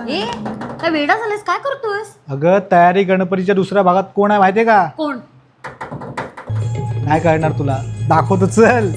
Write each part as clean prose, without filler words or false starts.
ए काय वेडा झालास, काय करतोयस? अगं तयारी गणपतीच्या दुसऱ्या भागात कोण आहे माहितीये का? कोण? नाही कळणार तुला, दाखवतो चल.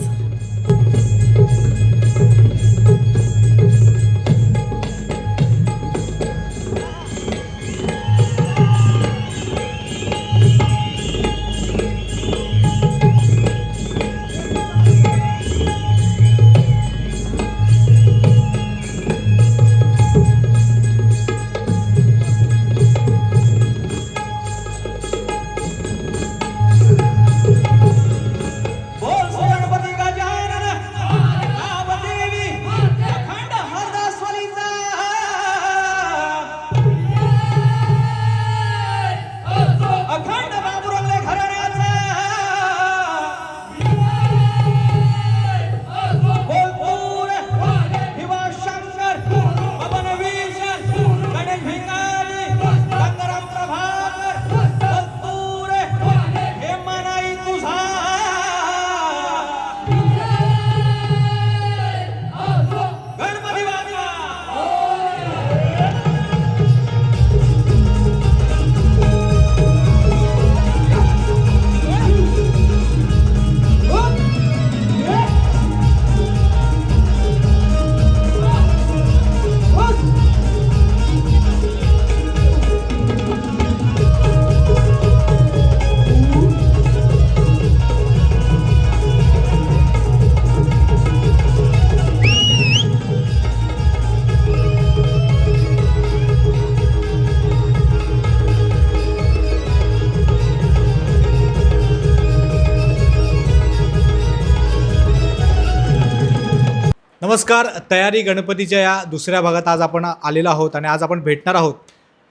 नमस्कार. तयारी गणपतीच्या या दुसऱ्या भागात आज आपण आलेलो आहोत आणि आज आपण भेटणार आहोत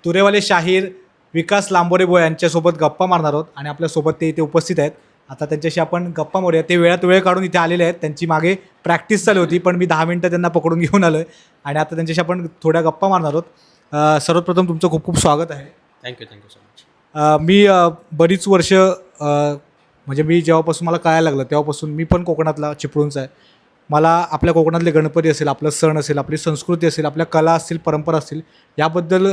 तुरेवाले शाहीर विकास लांबोरे यांच्यासोबत गप्पा मारणार आहोत आणि आपल्यासोबत ते इथे उपस्थित आहेत. आता त्यांच्याशी आपण गप्पा मारूया. ते वेळात वेळ काढून इथे आलेले आहेत. त्यांची मागे प्रॅक्टिस चालू होती, पण मी 10 मिनटं त्यांना पकडून घेऊन आलो आहे आणि आता त्यांच्याशी आपण थोड्या गप्पा मारणार आहोत. सर्वप्रथम तुमचं खूप खूप स्वागत आहे. Thank you so much. मी बरीच वर्ष म्हणजे मी जेव्हापासून मला कळायला लागलं तेव्हापासून मी पण कोकणातला चिपळूणचा आहे. मला आपल्या कोकणातले गणपती असेल, आपलं सण असेल, आपली संस्कृती असेल, आपल्या कला असतील, परंपरा असतील, याबद्दल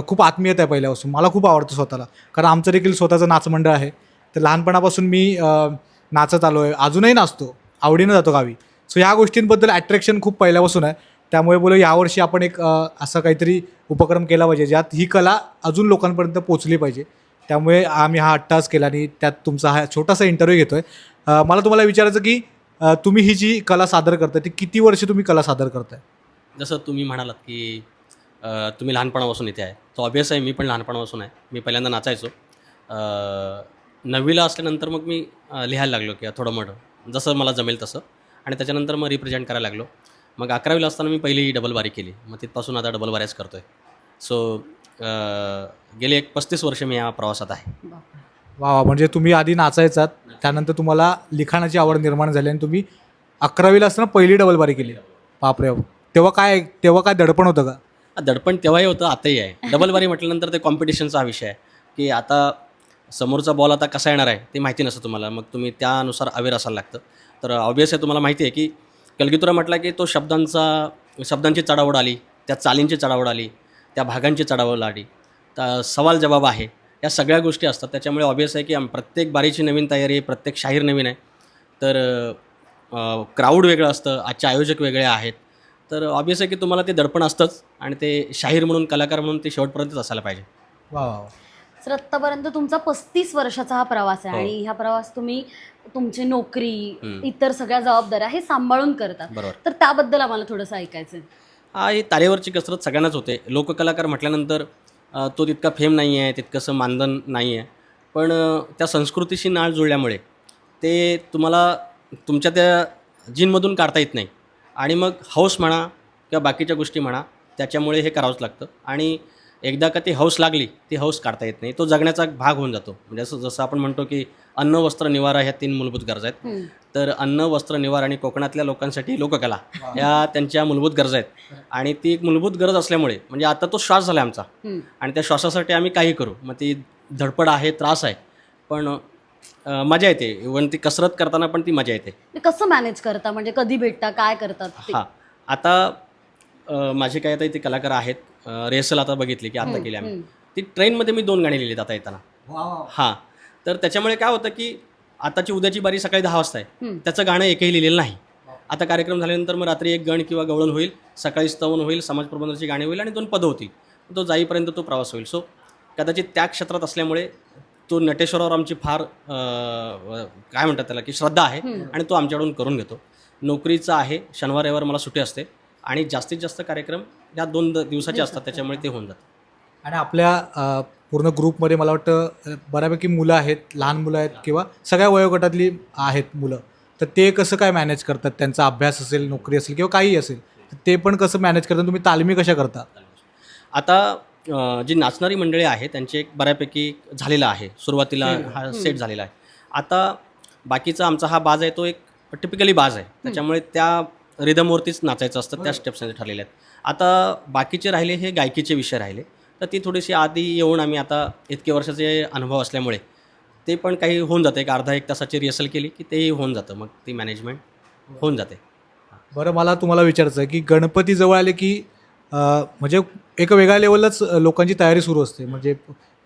खूप आत्मीयता आहे पहिल्यापासून. मला खूप आवडतं स्वतःला, कारण आमचं देखील स्वतःचं नाचमंडळ आहे. तर लहानपणापासून मी नाचत आलो आहे, अजूनही नाचतो, आवडीनं जातो गावी. सो ह्या गोष्टींबद्दल ॲट्रॅक्शन खूप पहिल्यापासून आहे. त्यामुळे बोलू यावर्षी आपण एक असा काहीतरी उपक्रम केला पाहिजे ज्यात ही कला अजून लोकांपर्यंत पोचली पाहिजे. त्यामुळे आम्ही हा अट्टाहास केला आणि त्यात तुमचा हा छोटासा इंटरव्ह्यू घेतो आहे. मला तुम्हाला विचारायचं की तुम्ही ही जी कला सादर करताय ती किती वर्ष तुम्ही कला सादर करताय? जसं तुम्ही म्हणालात की तुम्ही लहानपणापासून इथे आहे, तो ऑबियस आहे. मी पण लहानपणापासून आहे. मी पहिल्यांदा नाचायचो. 9वीला असल्यानंतर मग मी लिहायला लागलो की थोडं मोठं जसं मला जमेल तसं, आणि त्याच्यानंतर मग रिप्रेझेंट करायला लागलो. मग 11वीला असताना मी पहिली डबल बारी केली. मग तिथपासून आता डबल बाऱ्याच करतो आहे. सो गेले एक 35 वर्ष मी या प्रवासात आहे. वा, म्हणजे तुम्ही आधी नाचायचात, त्यानंतर तुम्हाला लिखाणाची आवड निर्माण झाली आणि तुम्ही 11वीला असताना पहिली डबल बारी केली. बापरे, तेव्हा काय दडपण होतं का? दडपण तेव्हाही होतं, आताही आहे. डबल बारी म्हटल्यानंतर ते कॉम्पिटिशनचा विषय आहे की आता समोरचा बॉल आता कसा येणार आहे ते माहिती नसतं तुम्हाला. मग तुम्ही त्यानुसार अवेअर असायला लागतं. तर ऑब्वियस आहे, तुम्हाला माहिती आहे की कलगीतुरा म्हटला की तो शब्दांची चढाओढ आली, त्या चालींची चढाओढ आली, त्या भागांची चढाओढ आली, तर सवाल जवाब आहे, या सगळ्या गोष्टी असतात. त्याच्यामुळे ऑब्वियस आहे की प्रत्येक बारीची नवीन तयारी आहे, प्रत्येक शाहीर नवीन आहे. तर क्राऊड वेगळं असतं, आजचे आयोजक वेगळे आहेत. तर ऑब्वियस आहे की तुम्हाला ते दडपण असतंच आणि ते शाहीर म्हणून, कलाकार म्हणून ते शेवटपर्यंतच असायला पाहिजे. वा. सर, आत्तापर्यंत तुमचा 35 वर्षाचा हा प्रवास आहे आणि हा प्रवास तुम्ही तुमची नोकरी, इतर सगळ्या जबाबदाऱ्या हे सांभाळून करतात. बरोबर. तर त्याबद्दल आम्हाला थोडंसं ऐकायचं आहे. ही तारेवरची कसरत सगळ्यांनाच होते. लोककलाकार म्हटल्यानंतर तो तितका फेम नाही आहे, तितकंसं मानधन नाही आहे, पण त्या संस्कृतीशी नाळ जुळल्यामुळे ते तुम्हाला तुमच्या त्या जीनमधून काढता येत नाही. आणि मग हौस म्हणा किंवा बाकीच्या गोष्टी म्हणा, त्याच्यामुळे हे करावंच लागतं. आणि एकदा का ती हौस लागली, ती हौस काढता येत नाही. तो जगण्याचा भाग होऊन जातो. म्हणजे जसं आपण म्हणतो की अन्न, वस्त्र, निवारा ह्या 3 मूलभूत गरजा आहेत. तर अन्न, वस्त्र, निवारा आणि कोकणातल्या लोकांसाठी लोककला ह्या त्यांच्या मूलभूत गरजा आहेत. आणि ती एक मूलभूत गरज असल्यामुळे म्हणजे आता तो श्वास झाला आमचा, आणि त्या श्वासासाठी आम्ही काही करू. मग ती धडपड आहे, त्रास आहे, पण मजा येते. इव्हन ती कसरत करताना पण ती मजा येते. कसं मॅनेज करता, म्हणजे कधी भेटता, काय करतात? हां, आता माझे काय आता इथे कलाकार आहेत, रिहर्सल आता बघितली की आता केली आम्ही, ती ट्रेनमध्ये मी 2 गाणी लिहिलीत आता येताना. हां, तर त्याच्यामुळे काय होतं की आताची उद्याची बारी सकाळी 10 वाजता आहे, त्याचं गाणं एकही लिहिलेलं नाही. आता कार्यक्रम झाल्यानंतर मग रात्री 1 गण किंवा गवळण होईल, सकाळी स्तवन होईल, समाज प्रबंधाची गाणी होईल आणि 2 पदं होतील. तो जाईपर्यंत तो प्रवास होईल. सो कदाचित त्या क्षेत्रात असल्यामुळे तो नटेश्वरावर आमची फार काय म्हणतात त्याला की श्रद्धा आहे आणि तो आमच्याकडून करून घेतो. नोकरीचा आहे, शनिवार रविवार मला सुट्टी असते आणि जास्तीत जास्त कार्यक्रम या 2 दिवसाचे असतात, त्याच्यामुळे ते होऊन जातं. आणि आपल्या पूर्ण ग्रुपमध्ये मला वाटतं बऱ्यापैकी मुलं आहेत, लहान मुलं आहेत किंवा सगळ्या वयोगटातली आहेत मुलं. तर ते कसं काय मॅनेज करतात? त्यांचा अभ्यास असेल, नोकरी असेल किंवा काहीही असेल, तर ते पण कसं मॅनेज करतात? तुम्ही तालमी कशा करता? आता जी नाचणारी मंडळी आहे त्यांचे एक बऱ्यापैकी झालेला आहे, सुरुवातीला हा सेट झालेला आहे. आता बाकीचा आमचा हा बाज आहे तो एक टिपिकली बाज आहे, त्याच्यामुळे त्या रिदमवरतीच नाचायचं असतं, त्या स्टेप्समध्ये ठरलेल्या आहेत. आता बाकीचे राहिले हे गायकीचे विषय राहिले, तर ती थोडीशी आधी येऊन आम्ही आता इतके वर्षाचे अनुभव असल्यामुळे ते पण काही होऊन जातं. एक अर्धा 1 तासाची रिहर्सल केली की तेही होऊन जातं, मग ती मॅनेजमेंट होऊन जाते. बरं, मला तुम्हाला विचारायचं आहे की गणपती जवळ आले की म्हणजे एक वेगळ्या लेवललाच लोकांची तयारी सुरू असते. म्हणजे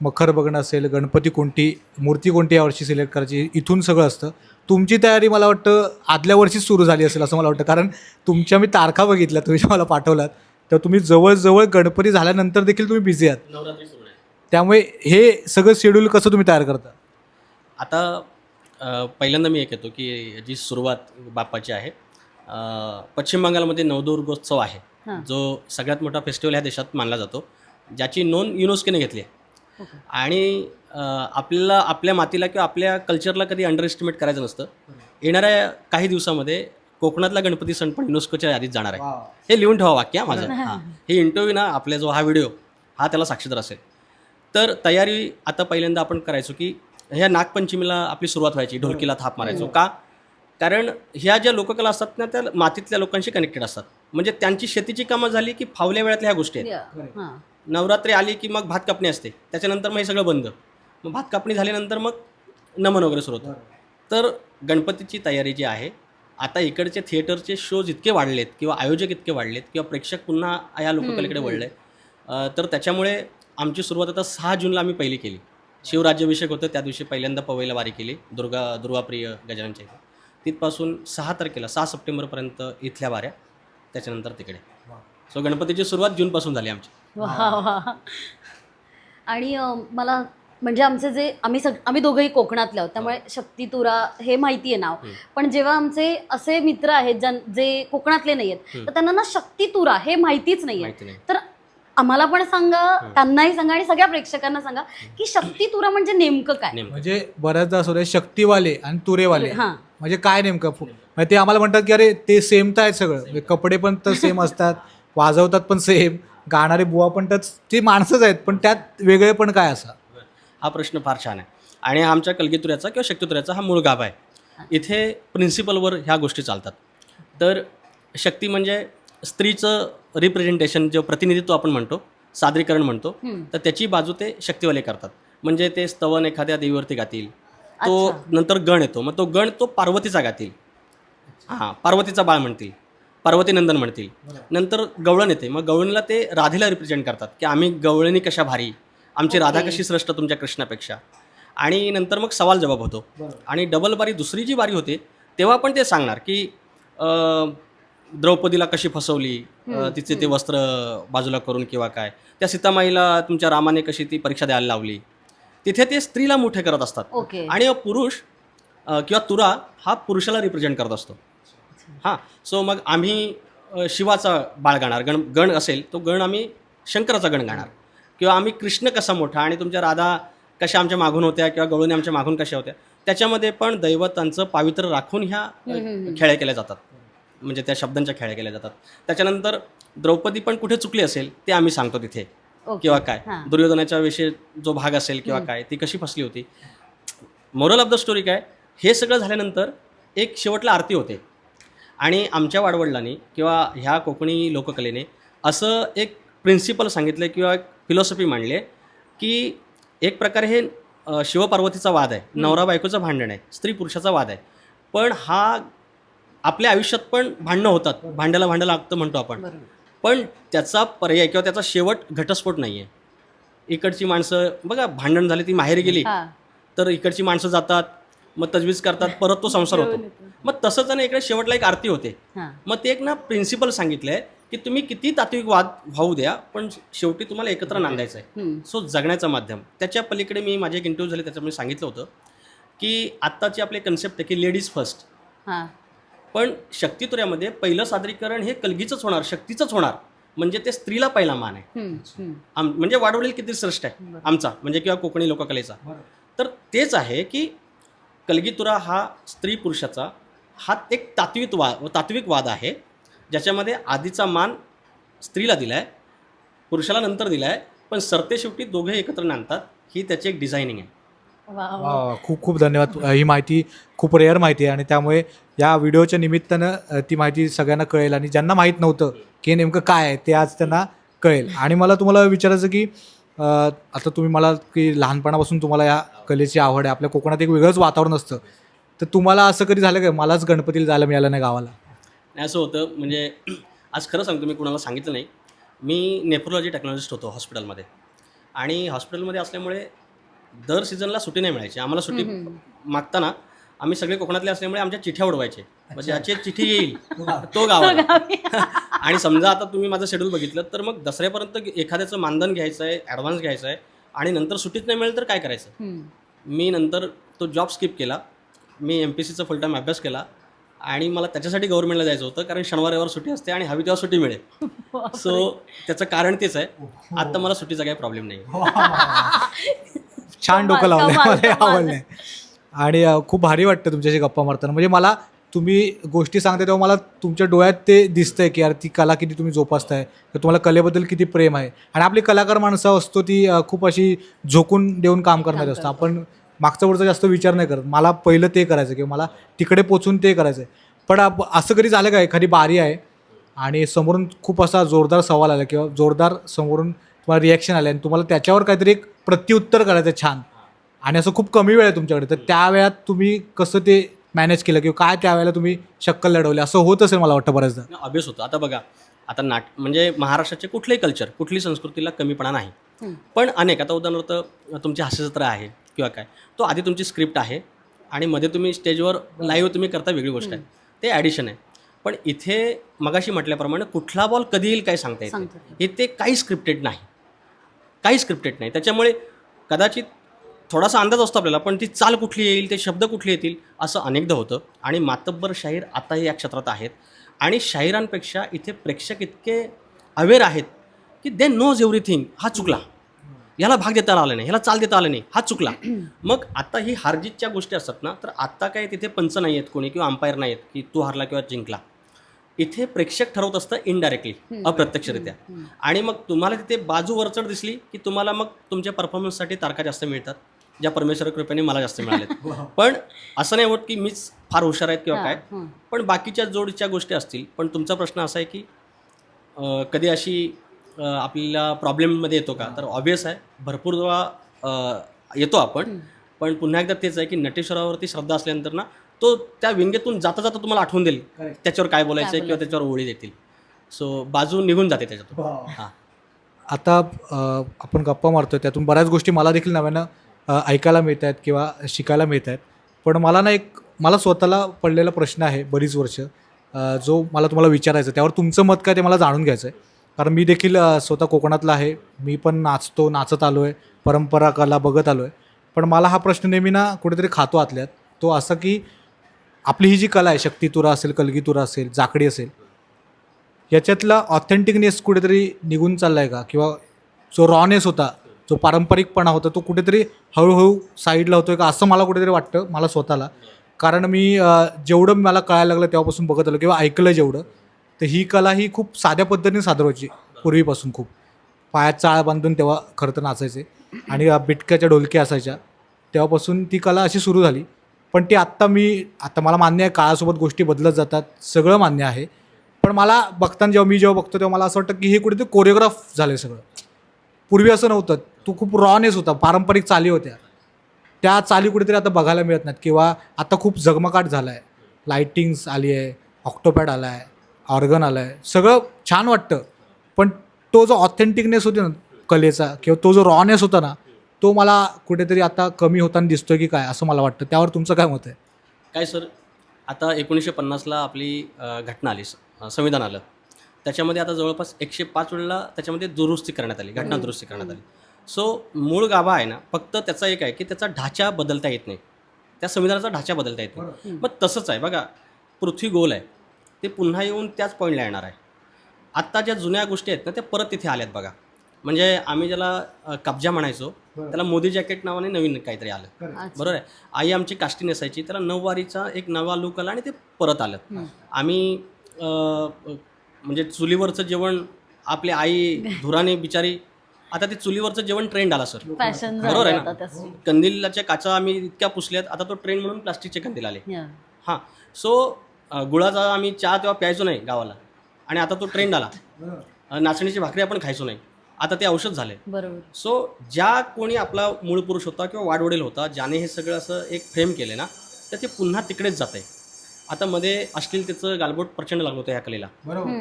मखर बघणं असेल, गणपती कोणती मूर्ती कोणती यावर्षी सिलेक्ट करायची, इथून सगळं असतं. तुमची तयारी मला वाटतं आदल्या वर्षीच सुरू झाली असेल असं मला वाटतं, कारण तुमच्या मी तारखा बघितल्या, तुम्ही मला पाठवलात, तर तुम्ही जवळजवळ गणपती झाल्यानंतर देखील तुम्ही बिझी आहात. नवरात्री सुरू आहे. त्यामुळे हे सगळं शेड्यूल कसं तुम्ही तयार करता? आता पहिल्यांदा मी एक येतो की जी सुरुवात बाप्पाची आहे, पश्चिम बंगालमध्ये नवदुर्गोत्सव आहे, जो सगळ्यात मोठा फेस्टिवल ह्या देशात मानला जातो, ज्याची नोंद युनेस्कोने घेतली आहे. आणि आपल्याला आपल्या मातीला किंवा आपल्या कल्चरला कधी अंडर एस्टिमेट करायचं नसतं. येणाऱ्या काही दिवसामध्ये कोकणातला गणपती सण पण युनेस्कोच्या यादीत जाणार आहे. हे लिहून ठेवा वाक्य माझं. हां, हे इंटरव्ह्यू ना, आपला जो हा व्हिडिओ हा त्याला साक्षीदार असेल. तर तयारी आता पहिल्यांदा आपण करायचो की ह्या नागपंचमीला आपली सुरुवात व्हायची, ढोलकीला थाप मारायचो. का? कारण ह्या ज्या लोककला असतात ना, त्या मातीतल्या लोकांशी कनेक्टेड असतात. म्हणजे त्यांची शेतीची कामं झाली की फावल्या वेळातल्या ह्या गोष्टी आहेत. नवरात्री आली की मग भात कापणी असते, त्याच्यानंतर मग हे सगळं बंद. मग भात कापणी झाल्यानंतर मग नमन वगैरे सुरू होतं. तर गणपतीची तयारी जी आहे, आता इकडचे थिएटरचे शोज इतके वाढलेत किंवा आयोजक इतके वाढलेत किंवा प्रेक्षक पुन्हा या लोककलेकडे वळले, तर त्याच्यामुळे आमची सुरुवात आता 6 जूनला आम्ही पहिली केली. शिवराज्याभिषेक होतं, त्या दिवशी पहिल्यांदा पवईला वारी केली दुर्वाप्रिय गजाननच्या इथे. तिथपासून 6 तारखेला 6 सप्टेंबरपर्यंत इथल्या वाऱ्या, त्याच्यानंतर तिकडे. सो गणपतीची सुरुवात जूनपासून झाली आमची. वा. आणि मला म्हणजे आमचे जे आम्ही दोघंही कोकणातले आहोत, त्यामुळे शक्ती तुरा हे माहिती आहे नाव. पण जेव्हा आमचे असे मित्र आहेत जे कोकणातले नाही आहेत, तर त्यांना ना शक्ती तुरा हे माहितीच नाहीये. तर आम्हाला पण सांगा, त्यांनाही सांगा आणि सगळ्या प्रेक्षकांना सांगा की शक्ती तुरा म्हणजे नेमकं काय. म्हणजे बऱ्याचदा असं होतं शक्तीवाले आणि तुरेवाले, म्हणजे काय नेमकं? म्हणजे ते आम्हाला म्हणतात की अरे ते सेम तर आहे सगळं, म्हणजे कपडे पण तर सेम असतात, वाजवतात पण सेम, गाणारे बुवा पण तर ते माणसंच आहेत, पण त्यात वेगळे पण काय असा? हा प्रश्न फार छान आहे. आणि आमच्या कलगीतुऱ्याचा किंवा शक्तीतुऱ्याचा हा मूळ गाभा आहे. इथे प्रिन्सिपलवर ह्या गोष्टी चालतात. तर शक्ती म्हणजे स्त्रीचं रिप्रेझेंटेशन, जे प्रतिनिधित्व आपण म्हणतो, सादरीकरण म्हणतो, तर त्याची बाजू ते शक्तीवाले करतात. म्हणजे ते स्तवन एखाद्या देवीवरती गातील, तो नंतर गण येतो, मग तो गण तो पार्वतीचा गातील, पार्वतीचा बाळ म्हणतील, पार्वतीनंदन म्हणतील. नंतर गवळण येते, मग गवळणीला ते राधेला रिप्रेझेंट करतात की आम्ही गवळणी कशा भारी, आमची राधा कशी श्रेष्ठ तुमच्या कृष्णापेक्षा. आणि नंतर मग सवाल जवाब होतो. आणि डबल बारी दुसरी जी बारी होते तेव्हा पण ते सांगणार की द्रौपदीला कशी फसवली, तिचे ते वस्त्र बाजूला करून किंवा काय, त्या सीतामाईला तुमच्या रामाने कशी ती परीक्षा द्यायला लावली. तिथे ते स्त्रीला मोठे करत असतात. आणि पुरुष किंवा तुरा हा पुरुषाला रिप्रेझेंट करत असतो. सो मग आम्ही शिवाचा बाळ गाणार, गण असेल तो गण आम्ही शंकराचा गण गाणार, किंवा आम्ही कृष्ण कसा मोठा आणि तुमच्या राधा कशा आमच्या मागून होत्या किंवा गवळणी आमच्या मागून कशा होत्या, त्याच्यामध्ये पण दैवतांचं पावित्र्य राखून ह्या खेळ्या केल्या जातात, म्हणजे त्या शब्दांच्या खेळ्या केल्या जातात. त्याच्यानंतर द्रौपदी पण कुठे चुकली असेल ते आम्ही सांगतो तिथे, किंवा काय दुर्योधनाच्या विषयी जो भाग असेल किंवा काय ती कशी फसली होती. मोरल ऑफ द स्टोरी काय, हे सगळं झाल्यानंतर एक शेवटला आरती होते. आणि आमच्या वाडवडिलांनी किंवा ह्या कोकणी लोककलेने असं एक प्रिन्सिपल सांगितलं किंवा एक फिलॉसॉफी मांडली आहे की एक प्रकारे हे शिवपार्वतीचा वाद आहे, नवरा बायकोचं भांडण आहे, स्त्री पुरुषाचा वाद आहे, पण हा आपल्या आयुष्यात पण भांडणं होतात, भांड्याला भांडं लागतं म्हणतो आपण. पण त्याचा पर्याय किंवा त्याचा शेवट घटस्फोट नाही आहे. इकडची माणसं बघा भांडण झाली, ती माहेरी गेली, हा. तर इकडची माणसं जातात, मग तजवीज करतात, परत तो संसार होतो. मग तसंच आहे ना, इकडे शेवटला एक आरती होते. हा. मग ते एक ना प्रिन्सिपल सांगितलं आहे की तुम्ही किती तात्विक वाद व्हाऊ द्या, पण शेवटी तुम्हाला एकत्र नांदायचं आहे. सो जगण्याचं माध्यम. त्याच्या पलीकडे मी माझी एक इंटरव्ह्यू झाली त्याच्यामध्ये सांगितलं होतं की आत्ताची आपली कन्सेप्ट आहे की लेडीज फर्स्ट. हा. पण शक्तितुऱ्यामध्ये पहिलं सादरीकरण हे कलगीचंच होणार, शक्तीचंच होणार, म्हणजे ते स्त्रीला पहिला मान आहे. म्हणजे वाढवलेली किती श्रेष्ठ आहे आमचा, म्हणजे किंवा कोकणी लोककलेचा. तर तेच आहे की कलगीतुरा हा स्त्री पुरुषाचा हा एक तात्विक वाद आहे, ज्याच्यामध्ये आधीचा मान स्त्रीला दिला आहे, पुरुषाला नंतर दिला आहे, पण सरते शेवटी दोघे एकत्र नांदतात. ही त्याची एक डिझायनिंग आहे. खूप खूप धन्यवाद. ही माहिती खूप रेअर माहिती आहे आणि त्यामुळे या व्हिडिओच्या निमित्तानं ती माहिती सगळ्यांना कळेल आणि ज्यांना माहीत नव्हतं की नेमकं काय आहे ते आज त्यांना कळेल. आणि मला तुम्हाला विचारायचं की आता तुम्ही मला की लहानपणापासून तुम्हाला या कलेची आवड आहे, आपल्या कोकणात एक वेगळंच वातावरण असतं, तर तुम्हाला असं कधी झालं का मलाच गणपतीला जायला मिळालं नाही गावाला? नाही, असं होतं. म्हणजे आज खरं सांगतो, मी कुणाला सांगितलं नाही, मी नेफ्रोलॉजी टेक्नॉलॉजिस्ट होतो हॉस्पिटलमध्ये. आणि हॉस्पिटलमध्ये असल्यामुळे दर सीझनला सुट्टी नाही मिळायची आम्हाला. सुट्टी मागताना आम्ही सगळे कोकणातले असल्यामुळे आमच्या चिठ्ठ्या उडवायचे, म्हणजे ज्याची चिठ्ठी येईल तो गावाला. आणि समजा आता तुम्ही माझं शेड्यूल बघितलं तर मग दसऱ्यापर्यंत एखाद्याचं मानधन घ्यायचं आहे, ॲडव्हान्स घ्यायचं आहे, आणि नंतर सुट्टीच नाही मिळेल तर काय करायचं. मी नंतर तो जॉब स्किप केला. मी MPSCचा फुल टाईम अभ्यास केला आणि मला त्याच्यासाठी गव्हर्नमेंटला जायचं होतं, कारण शनिवार रविवार सुट्टी असते आणि हवी तेव्हा सुट्टी मिळेल. सो त्याचं कारण तेच आहे. आता मला सुट्टीचा काही प्रॉब्लेम नाही. छान डोकं लावलं, मला आवडलं. आणि खूप भारी वाटतं तुमच्याशी गप्पा मारताना. म्हणजे मला तुम्ही गोष्टी सांगते तेव्हा मला तुमच्या डोळ्यात ते दिसतंय की यार ती कला किती तुम्ही जोपासताय, तर तुम्हाला कलेबद्दल किती प्रेम आहे. आणि आपली कलाकार माणसं असतो ती खूप अशी झोकून देऊन काम करण्यात असतं. आपण मागचा पुढचा जास्त विचार नाही करत, मला पहिलं ते करायचं किंवा मला तिकडे पोचून ते करायचं आहे. पण असं कधी झालं का एखादी बारी आहे आणि समोरून खूप असा जोरदार सवाल आला किंवा जोरदार समोरून तुम्हाला रिॲक्शन आलं आणि तुम्हाला त्याच्यावर काहीतरी एक प्रत्युत्तर करायचं छान, आणि असं खूप कमी वेळ आहे तुमच्याकडे, तर त्या वेळात तुम्ही कसं ते मॅनेज केलं किंवा काय त्यावेळेला तुम्ही शक्कल लढवली? असं होत असेल मला वाटतं बऱ्याचदा. ऑब्वियस होतं. आता बघा, आता म्हणजे महाराष्ट्राचे कुठलंही कल्चर, कुठली संस्कृतीला कमीपणा नाही. पण अनेक, आता उदाहरणार्थ तुमची हास्यजत्रा आहे किंवा काय, तो आधी तुमची स्क्रिप्ट आहे आणि मध्ये तुम्ही स्टेजवर लाईव्ह तुम्ही करता, वेगळी गोष्ट आहे, ते ॲडिशन आहे. पण इथे मगाशी म्हटल्याप्रमाणे कुठला बॉल कधी येईल काय सांगता येते. इथे काही स्क्रिप्टेड नाही, काही स्क्रिप्टेड नाही. त्याच्यामुळे कदाचित थोडासा अंदाज असतो आपल्याला, पण ती चाल कुठली येईल, ते शब्द कुठले येतील, असं अनेकदा होतं. आणि मातब्बर शाहीर आताही या क्षेत्रात आहेत आणि शाहिरांपेक्षा इथे प्रेक्षक इतके अवेअर आहेत की दे नोज एव्हरीथिंग. हा चुकला, ह्याला भाग देता आला नाही, ह्याला चाल देता आलं नाही, हा चुकला. मग आता ही हारजीतच्या गोष्टी असतात ना, तर आत्ता काय तिथे पंच नाही आहेत कोणी किंवा अंपायर नाही आहेत की तू हारला किंवा जिंकला. इथे प्रेक्षक ठरवत असतं इनडायरेक्टली, अप्रत्यक्षरित्या. आणि मग तुम्हाला तिथे बाजू वरचढ दिसली की तुम्हाला मग तुमच्या परफॉर्मन्ससाठी तारखा जास्त मिळतात, ज्या परमेश्वर कृपेने मला जास्त मिळालेत. पण असं नाही होत की मीच फार हुशार आहेत किंवा काय, पण बाकीच्या जोडीच्या गोष्टी असतील. पण तुमचा प्रश्न असा आहे की कधी अशी आपल्याला प्रॉब्लेममध्ये येतो का, तर ऑब्वियस आहे, भरपूर वेळा येतो आपण. पण पुन्हा एकदा तेच आहे की नटेश्वरावरती श्रद्धा असल्यानंतर ना, तो त्या विंगेतून जाता जाता तुम्हाला आठवून देईल त्याच्यावर काय बोलायचं किंवा त्याच्यावर ओळी देतील. सो बाजू निघून जाते त्याच्यातून. हां, आता आपण गप्पा मारतोय, त्यातून बऱ्याच गोष्टी मला देखील नव्यानं ऐकायला मिळत आहेत किंवा शिकायला मिळत आहेत. पण मला स्वतःला पडलेला प्रश्न आहे बरीच वर्ष, जो मला तुम्हाला विचारायचं, त्यावर तुमचं मत काय ते मला जाणून घ्यायचं आहे. कारण मी देखील स्वतः कोकणातला आहे, मी पण नाचत आलो आहे, परंपरा कला बघत आलो आहे. पण मला हा प्रश्न नेहमी ना कुठेतरी खातो आतल्यात, तो असा की आपली ही जी कला आहे, शक्तितुरा असेल, कलगीतुरा असेल, जाकडी असेल, याच्यातला ऑथेंटिकनेस कुठेतरी निघून चालला आहे का? किंवा जो रॉनेस होता, जो पारंपरिकपणा होता, तो कुठेतरी हळूहळू साईडला होतो आहे का, असं मला कुठेतरी वाटतं मला स्वतःला. कारण मी जेवढं मला कळायला लागलं तेव्हापासून बघत आलो किंवा ऐकलं जेवढं, तर ही कला ही खूप साध्या पद्धतीने सादर व्हायची पूर्वीपासून. खूप पायात चाळ बांधून तेव्हा खरं तर नाचायचे आणि बिटक्याच्या ढोलक्या असायच्या, तेव्हापासून ती कला अशी सुरू झाली. पण ती आता मला मान्य आहे, काळासोबत गोष्टी बदलत जातात, सगळं मान्य आहे. पण मला बघताना जेव्हा बघतो तेव्हा मला असं वाटतं की हे कुठेतरी कोरिओग्राफ झालं आहे सगळं. पूर्वी असं नव्हतं, तो खूप रॉनेस होता, पारंपरिक चाली होत्या, त्या चाली कुठेतरी आता बघायला मिळत नाहीत. किंवा आता खूप झगमगाट झाला आहे, लाईटिंग्स आली आहे, ऑक्टोपॅड आला आहे, ऑर्गन आला आहे, सगळं छान वाटतं. पण तो जो ऑथेंटिकनेस होता ना कलेचा किंवा तो जो रॉनेस होता ना तो मला कुठेतरी आता कमी होताना दिसतोय की काय असं मला वाटतं. त्यावर तुमचं काय मत आहे? काय सर, आता 1950ला आपली घटना आली, संविधान आलं. त्याच्यामध्ये आता जवळपास 105 वेळेला त्याच्यामध्ये दुरुस्ती करण्यात आली, घटना दुरुस्ती करण्यात आली. सो मूळ गाभा आहे ना, फक्त त्याचा एक आहे की त्याचा ढाचा बदलता येत नाही, त्या संविधानाचा ढाचा बदलता येत नाही. मग तसंच आहे बघा, पृथ्वी गोल आहे, ते पुन्हा येऊन त्याच पॉईंटला येणार आहे. आत्ता ज्या जुन्या गोष्टी आहेत ना त्या परत तिथे आल्यात बघा. म्हणजे आम्ही ज्याला कब्जा म्हणायचो त्याला मोदी जॅकेट नावाने नवीन काहीतरी आलं, बरोबर आहे. आई आमची काष्टी नेसायची, त्याला नऊवारीचा एक नवा लुक आला आणि ते परत आलं. आम्ही म्हणजे चुलीवरचं जेवण, आपली आई धुराने बिचारी, आता ते चुलीवरचं जेवण ट्रेंड आला सर, फॅशन बरोबर आहे ना. कंदीलाच्या काचा आम्ही इतक्या पुसल्यात, आता तो ट्रेंड म्हणून प्लास्टिकचे कंदील आले. हां, सो गुळाचा आम्ही चहा तेव्हा प्यायचो नाही गावाला, आणि आता तो ट्रेंड आला. नाचणीची भाकरी आपण खायचो नाही, आता ते औषध झाले. बरोबर. सो ज्या कोणी आपला मूळ पुरुष होता किंवा वाडवडील होता ज्याने हे सगळं असं एक फ्रेम केले ना, तर ते पुन्हा तिकडेच जात आहे. आता मध्ये अश्लीलतेचं गालबोट प्रचंड लागलं होतं ह्या कलेला,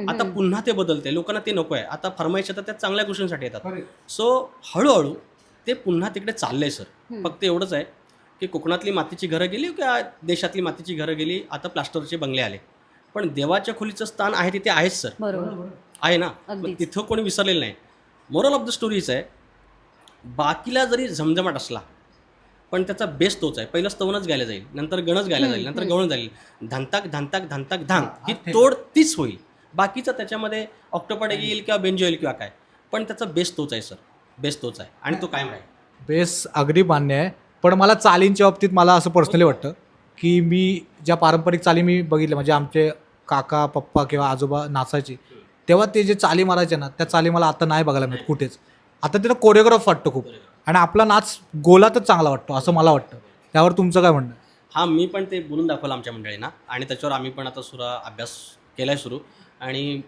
आता पुन्हा ते बदलते. लोकांना ते नको आहे, आता फरमाईश येतात त्या चांगल्या गोष्टींसाठी येतात. सो हळूहळू ते पुन्हा तिकडे चाललंय सर. फक्त एवढंच आहे की कोकणातली मातीची घरं गेली किंवा देशातली मातीची घरं गेली, आता प्लास्टरचे बंगले आले, पण देवाच्या खोलीचं स्थान आहे तिथे आहेच सर, बरोबर आहे ना. मग तिथं कोणी विसरलेलं नाही. मोरल ऑफ द स्टोरीज आहे, बाकीला जरी झमझमाट असला पण त्याचा बेस तोच आहे. पहिलं स्तवनच गायला जाईल, नंतर गणच गायला जाईल, नंतर गवळण जाईल, धांताक धांताक धांताक धांग, ही तोड तीच होईल. बाकीचं त्याच्यामध्ये ऑक्टोपड येईल किंवा बेंजो येईल किंवा काय, पण त्याचा बेस तोच आहे सर, बेस तोच आहे आणि तो कायम राहील. बेस अगदी मान्य आहे, पण मला चालींच्या बाबतीत मला असं पर्सनली वाटतं की मी ज्या पारंपरिक चाली मी बघितल्या, म्हणजे आमचे काका पप्पा किंवा आजोबा नाचायचे तेव्हा ते जे चाली मारायचे ना, त्या चाली मला आता नाही बघायला मिळत कुठेच. आता तिथं कोरिओग्राफ वाटतो खूप, आणि आपला नाच गोलातच चांगला वाटतो असं मला वाटतं. त्यावर तुमचं काय म्हणणं? हां, मी पण ते बोलून दाखवलं आमच्या मंडळींना, आणि त्याच्यावर आम्ही पण आता अभ्यास केला आहे सुरू. आणि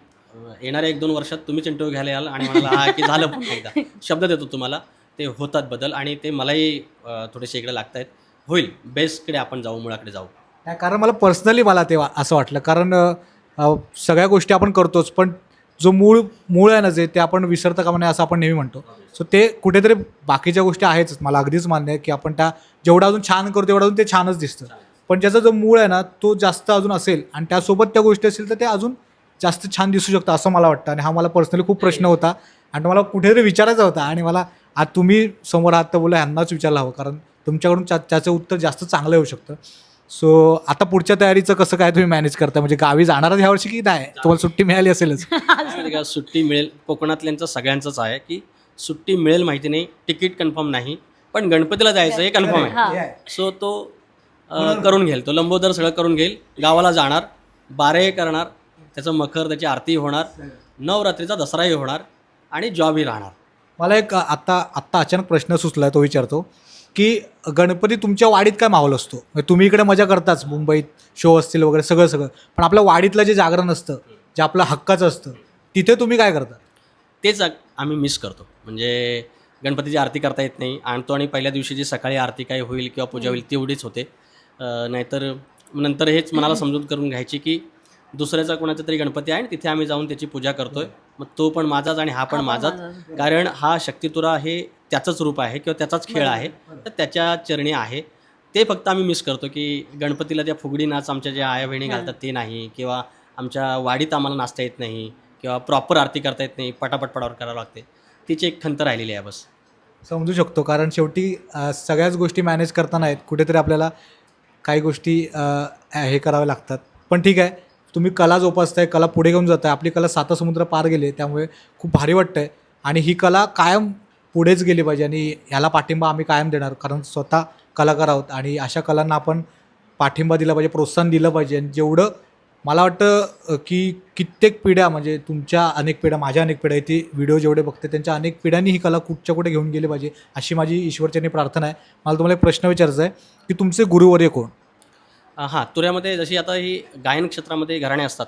येणाऱ्या 1-2 वर्षात तुम्हीच इंटरव्ह्यू घ्यायला याल आणि म्हणाला हा की झालं पण एकदा, शब्द देतो तुम्हाला, ते होतात बदल, आणि ते मलाही थोडेसे इकडे लागत आहेत. होईल, बेसकडे आपण जाऊ, मुळाकडे जाऊ. नाही, कारण मला पर्सनली तेव्हा असं वाटलं, कारण सगळ्या गोष्टी आपण करतोच, पण जो मूळ आहे ना ते आपण विसरता कामा नये असं आपण नेहमी म्हणतो. सो ते कुठेतरी बाकीच्या गोष्टी आहेच, मला अगदीच मान्य आहे की आपण त्या जेवढं अजून छान करतो तेवढं अजून ते छानच दिसतं, पण ज्याचा जो मूळ आहे ना तो जास्त अजून असेल आणि त्यासोबत त्या गोष्टी असेल तर ते अजून जास्त छान दिसू शकतं असं मला वाटतं. आणि हा मला पर्सनली खूप प्रश्न होता आणि मला कुठेतरी विचारायचा होता, आणि मला आज तुम्ही समोर आहात तर बोला ह्यांनाच विचारला हवं, कारण तुमच्याकडून त्याचं उत्तर जास्त चांगलं येऊ शकतं. सो आता पुढच्या तयारीचं कसं काय तुम्ही मॅनेज करता? म्हणजे गावी जाणारच ह्या वर्षी की नाही, तुम्हाला सुट्टी मिळाली असेलच? सुट्टी मिळेल, कोकणातल्यांचं सगळ्यांचंच आहे की सुट्टी मिळेल माहिती नाही, तिकीट कन्फर्म नाही, पण गणपतीला जायचं हे कन्फर्म आहे. सो तो करून घेईल, तो लंबोदर सगळं करून घेईल, गावाला जाणार, बारे करणार, त्याचं मखर, त्याची आरती होणार, नवरात्रीचा दसराही होणार, आणि जॉबही राहणार. मला एक आत्ता अचानक प्रश्न सुचला आहे, तो विचारतो की गणपती तुमच्या वाडीत काय माहोल असतो? म्हणजे तुम्ही इकडे मजा करताच, मुंबईत शो असतील वगैरे सगळं, पण आपल्या वाडीतलं जे जागरण असतं, जे आपलं हक्काचं असतं, तिथे तुम्ही काय करता? तेच आम्ही मिस करतो. म्हणजे गणपतीची आरती करता येत नाही, आणतो आणि पहिल्या दिवशी जी सकाळी आरती काय होईल किंवा पूजा होईल तेवढीच होते. नाहीतर नंतर हेच मनाला समजून करून घ्यायची की दुसऱ्याचा कोणाचा तरी गणपती आहे आणि तिथे आम्ही जाऊन त्याची पूजा करतोय, मग तो पण माझाच आणि हा पण माझाच, कारण हा शक्तितुरा हे त्याचंच रूप आहे किंवा त्याचाच खेळ आहे, तर त्याच्या चरणी आहे. ते फक्त आम्ही मिस करतो की गणपतीला त्या फुगडी नाच आमच्या ज्या आया बहिणी घालतात ते नाही, किंवा आमच्या वाडीत आम्हाला नाचता येत नाही, किंवा प्रॉपर आरती करता येत नाही, पटापट पडावर करावं लागते. तिची एक खंत राहिलेली आहे बस. समजू शकतो, कारण शेवटी सगळ्याच गोष्टी मॅनेज करताना आहेत, कुठेतरी आपल्याला काही गोष्टी हे कराव्या लागतात. पण ठीक आहे, तुम्ही कला जोपासताय, कला पुढे घेऊन जाताय, आपली कला 7 समुद्र पार गेले, त्यामुळे खूप भारी वाटतं आहे. आणि ही कला कायम पुढेच गेली पाहिजे, आणि ह्याला पाठिंबा आम्ही कायम देणार, कारण स्वतः कलाकार आहोत आणि अशा कलांना आपण पाठिंबा दिला पाहिजे, प्रोत्साहन दिलं पाहिजे. आणि जेवढं मला वाटतं की कित्येक पिढ्या, म्हणजे तुमच्या अनेक पिढ्या, माझ्या अनेक पिढ्या, ती व्हिडिओ जेवढे बघते त्यांच्या अनेक पिढ्यांनी ही कला कुठच्या कुठे घेऊन गेली पाहिजे, अशी माझी ईश्वरचरणी प्रार्थना आहे. मला तुम्हाला एक प्रश्न विचारायचा आहे की तुमचे गुरुवर्य कोण? हां, तुऱ्यामध्ये जशी आता ही गायन क्षेत्रामध्ये घराणे असतात,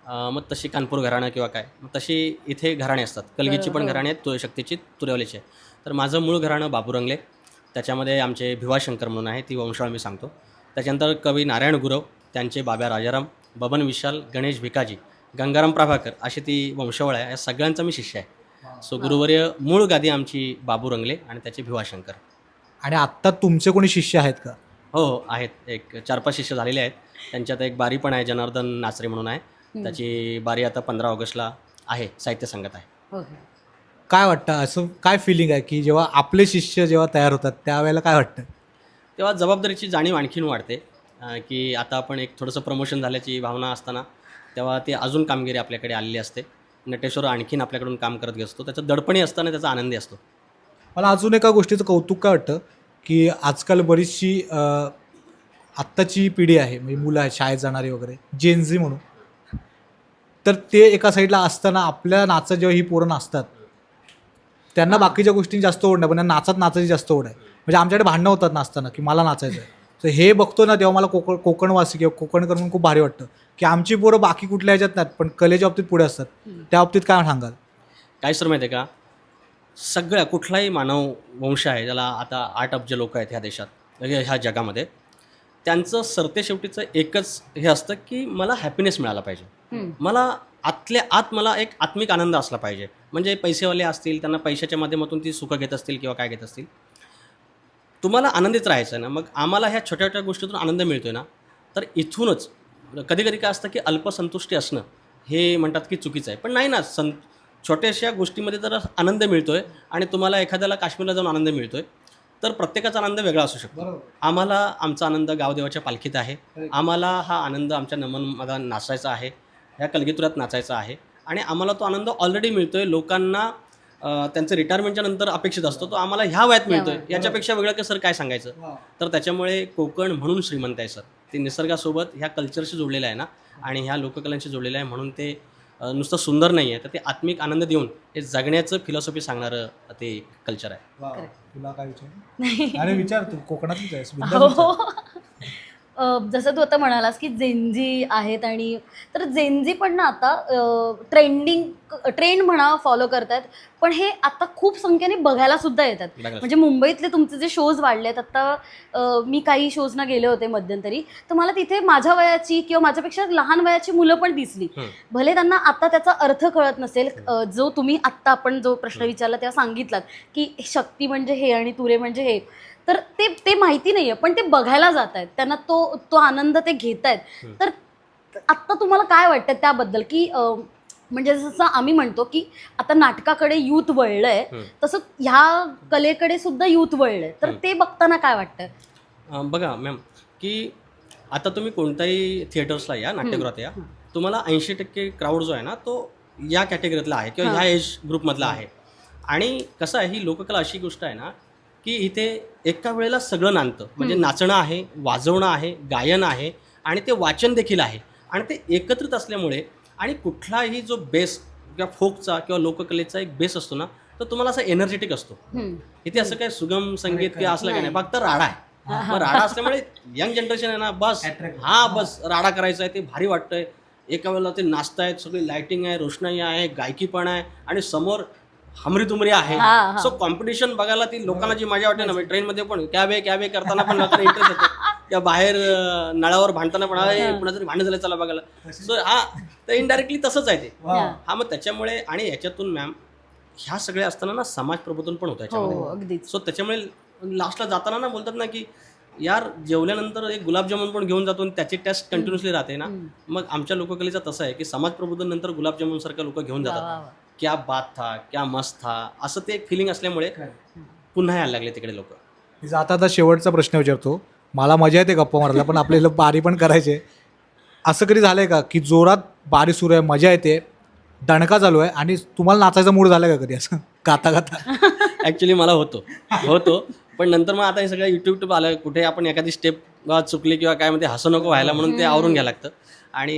मग तशी कानपूर घराणं किंवा काय, मग तशी इथे घराणे असतात. कलगीची पण घराणे आहेत, शक्तीची, तुऱ्यावलीची आहे. तर माझं मूळ घराणं बाबुरंगले, त्याच्यामध्ये आमचे भिवा शंकर म्हणून आहे, ती वंशावळ मी सांगतो. त्याच्यानंतर कवी नारायण गुरव, त्यांचे बाब्या राजाराम, बबन विशाल, गणेश भिकाजी, गंगाराम प्रभाकर अशी ती वंशावळ आहे. या सगळ्यांचा मी शिष्य आहे. सो गुरुवर्य मूळ गादी आमची बाबू रंगले आणि त्याचे भिवाशंकर. आणि आत्ता तुमचे कोणी शिष्य आहेत का? हो आहेत. एक 4-5 शिष्य झालेले आहेत. त्यांच्यात एक बारी पण आहे, जनार्दन नाचरे म्हणून आहे. त्याची बारी आता 15 ऑगस्टला आहे, साहित्य संगत आहे. ओके. काय वाटतं, असं काय फिलिंग आहे की जेव्हा आपले शिष्य जेव्हा तयार होतात त्यावेळेला काय वाटतं? तेव्हा जबाबदारीची जाणीव आणखीन वाढते, की आता आपण एक थोडंसं प्रमोशन झाल्याची भावना असताना तेव्हा ती अजून कामगिरी आपल्याकडे आलेली असते. नटेश्वर आणखीन आपल्याकडून काम करत असतो. त्याचं दडपणी असताना त्याचा आनंदी असतो. मला अजून एका गोष्टीचं कौतुक काय वाटतं की आजकाल बरीचशी आत्ताची पिढी आहे, म्हणजे मुलं आहेत शाळेत जाणारी वगैरे, जेनझी म्हणून, तर ते एका साईडला असताना आपल्या नाचात जेव्हा ही पोरं नाचतात त्यांना बाकीच्या गोष्टी जास्त ओढ नाही, पण नाचात नाचायची जास्त ओढ आहे. म्हणजे आमच्याकडे भांडणं होतात नाचताना की मला नाचायचं आहे. तर हे बघतो ना तेव्हा मला कोकणवासी किंवा कोकणकर म्हणून खूप भारी वाटतं की आमची पोरं बाकी कुठल्या ह्याच्यात नाहीत पण कलेच्या बाबतीत पुढे असतात. त्या बाबतीत काय सांगाल? काय सर माहिती आहे का, सगळ्या कुठलाही मानव वंश आहे, ज्याला आता 8 अब्ज लोक आहेत ह्या देशात, ह्या जगामध्ये, त्यांचं सरते शेवटीचं एकच हे असतं की मला हॅपीनेस मिळाला पाहिजे. मला आतल्या आत मला एक आत्मिक आनंद असला पाहिजे. म्हणजे पैसेवाले असतील, त्यांना पैशाच्या माध्यमातून ती सुखं घेत असतील किंवा काय घेत असतील, तुम्हाला आनंदित राहायचं आहे ना. मग आम्हाला ह्या छोट्या छोट्या गोष्टीतून आनंद मिळतो आहे ना, तर इथूनच कधी कधी काय असतं की अल्पसंतुष्टी असणं हे म्हणतात की चुकीचं आहे. पण नाही ना, छोट्याशा गोष्टीमध्ये जर आनंद मिळतो आहे आणि तुम्हाला एखाद्याला काश्मीरला जाऊन आनंद मिळतो आहे, तर प्रत्येकाचा आनंद वेगळा असू शकतो. आम्हाला आमचा आनंद गावदेवाच्या पालखीत आहे, आम्हाला हा आनंद आमच्या नमनमध्ये नाचायचा आहे, ह्या कलगीतुऱ्यात नाचायचा आहे, आणि आम्हाला तो आनंद ऑलरेडी मिळतो आहे. लोकांना त्यांचं रिटायरमेंटच्या नंतर अपेक्षित असतो, तो आम्हाला ह्या वयात मिळतो आहे. याच्यापेक्षा वेगळं का सर काय सांगायचं. तर त्याच्यामुळे कोकण म्हणून श्रीमंत आहे सर. ते निसर्गासोबत ह्या कल्चरशी जोडलेलं आहे ना, आणि ह्या लोककलांशी जोडलेलं आहे, म्हणून ते नुसतं सुंदर नाही आहे, तर ते आत्मिक आनंद देऊन हे जगण्याचं फिलॉसॉफी सांगणारं ते कल्चर आहे. तुला काय विचार? अरे विचार, तू कोकणातलीच आहेस. जसं तू आता म्हणालास की जेनजी आहेत, आणि तर जेनजी पण ना आता ट्रेंड म्हणा फॉलो करतात, पण हे आता खूप संख्येने बघायला सुद्धा येतात. म्हणजे मुंबईतले तुमचे जे शोज वाढले आहेत आता, मी काही शोजना गेले होते मध्यंतरी, तर मला तिथे माझ्या वयाची किंवा माझ्यापेक्षा लहान वयाची मुलं पण दिसली. भले त्यांना आता त्याचा अर्थ कळत नसेल, जो तुम्ही आत्ता आपण जो प्रश्न विचारला तेव्हा सांगितलात की शक्ती म्हणजे हे आणि तुरे म्हणजे हे, तर ते माहिती नाही आहे, पण ते बघायला जात आहेत, त्यांना तो आनंद ते घेत आहेत. तर आत्ता तुम्हाला काय वाटतं त्याबद्दल, की म्हणजे जसं आम्ही म्हणतो की आता नाटकाकडे यूथ वळलं आहे, तसं ह्या कलेकडे सुद्धा यूथ वळलं आहे, तर ते बघताना काय वाटतं? बघा मॅम, की आता तुम्ही कोणत्याही थिएटर्सला या, नाट्यगृहात या, तुम्हाला 80% क्राऊड जो आहे ना, तो या कॅटेगरीतला आहे किंवा ह्या एज ग्रुपमधला आहे. आणि कसं आहे, ही लोककला अशी गोष्ट आहे ना की इथे एका वेळेला सगळं नांदतं. म्हणजे नाचणं आहे, वाजवणं आहे, गायन आहे, आणि ते वाचन देखील आहे, आणि ते एकत्रित असल्यामुळे, आणि कुठलाही जो बेस किंवा फोकचा किंवा लोककलेचा एक बेस असतो ना, तर तुम्हाला असा एनर्जेटिक असतो. इथे असं काय सुगम संगीत किंवा असलं काय नाही, फक्त राडा आहे. मग राडा असल्यामुळे यंग जनरेशन आहे ना, बस बस राडा करायचा आहे, ते भारी वाटतंय. एका वेळेला ते नाचतायत, सगळी लाइटिंग आहे, रोषणाई आहे, गायकी पण आहे, आणि समोर हमरी तुमरी आहे. सो कॉम्पिटिशन बघायला ती लोकांना जी मजा वाटते ना, ट्रेनमध्ये पण कॅबे करताना पण लोकांना इंटरेस्ट येतो, किंवा बाहेर नळावर भांडताना पण कुणातरी भांडण झालं चला बघायला. सो तर इनडायरेक्टली तसंच आहे ते. मग त्याच्यामुळे, आणि याच्यातून मॅम ह्या सगळ्या असताना ना समाज प्रबोधन पण होतं याच्यामध्ये. सो त्याच्यामुळे लास्टला जाताना ना बोलतात ना की यार जेवल्यानंतर एक गुलाबजामुन पण घेऊन जातो, आणि त्याची टेस्ट कंटिन्युअसली राहते ना. मग आमच्या लोककलेचं तसं आहे की समाज प्रबोधन नंतर गुलाबजामुन सारखं लोक घेऊन जातात. क्या बात था, क्या मस्त था, असं ते एक फिलिंग असल्यामुळे पुन्हा यायला लागले तिकडे लोक. आता शेवटचा प्रश्न विचारतो. मला मजा येते गप्पा मारायला, पण आपल्याला बारी पण करायचे. असं कधी झालंय का की जोरात बारी सुरू आहे, मजा येते, दणका चालू आहे, आणि तुम्हाला नाचायचा मूड झालाय का कधी असं गाता गाता? ॲक्च्युली मला होतो, पण नंतर मग आता हे सगळं यूट्यूब आलं, कुठे आपण एखादी स्टेप चुकली किंवा काय म्हणते हसू नको व्हायला म्हणून ते आवरून घ्यायला लागतं. आणि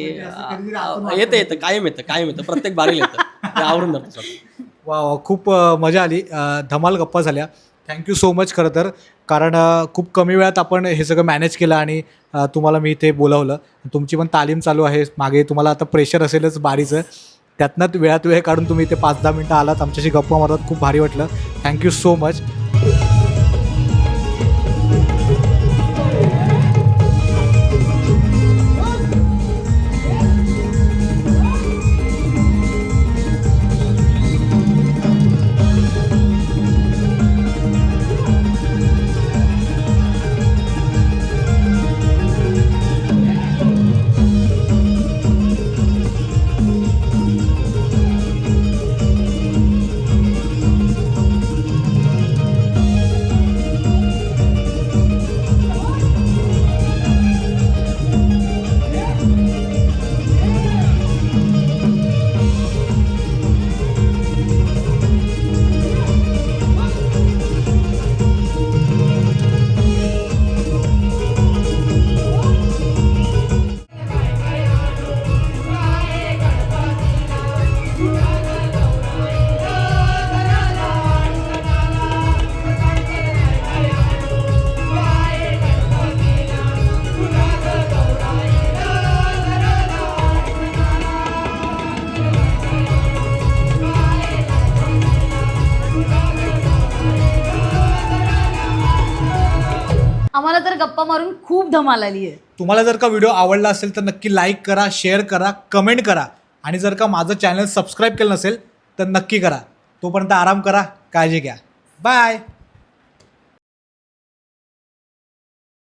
येतं कायम येतं प्रत्येक बारीला येतं, ते आवरून जातं. वा, खूप मजा आली, धमाल गप्पा झाल्या. Thank you so much. खरं तर कारण खूप कमी वेळात आपण हे सगळं मॅनेज केलं, आणि तुम्हाला मी इथे बोलावलं. तुमची पण तालीम चालू आहे मागे, तुम्हाला आता प्रेशर असेलच बारीचं, त्यातनं वेळात वेळ काढून तुम्ही इथे 5-10 मिनटं आलात, आमच्याशी गप्पा मारत खूप भारी वाटलं. Thank you so much. आम्हाला तर गप्पा मारून खूप धमाल आली आहे. तुम्हाला जर का व्हिडिओ आवडला असेल तर नक्की लाईक करा, शेअर करा, कमेंट करा आणि जर का माझं चॅनल सबस्क्राईब केलं नसेल तर नक्की करा. तोपर्यंत आराम करा, काळजी घ्या. बाय.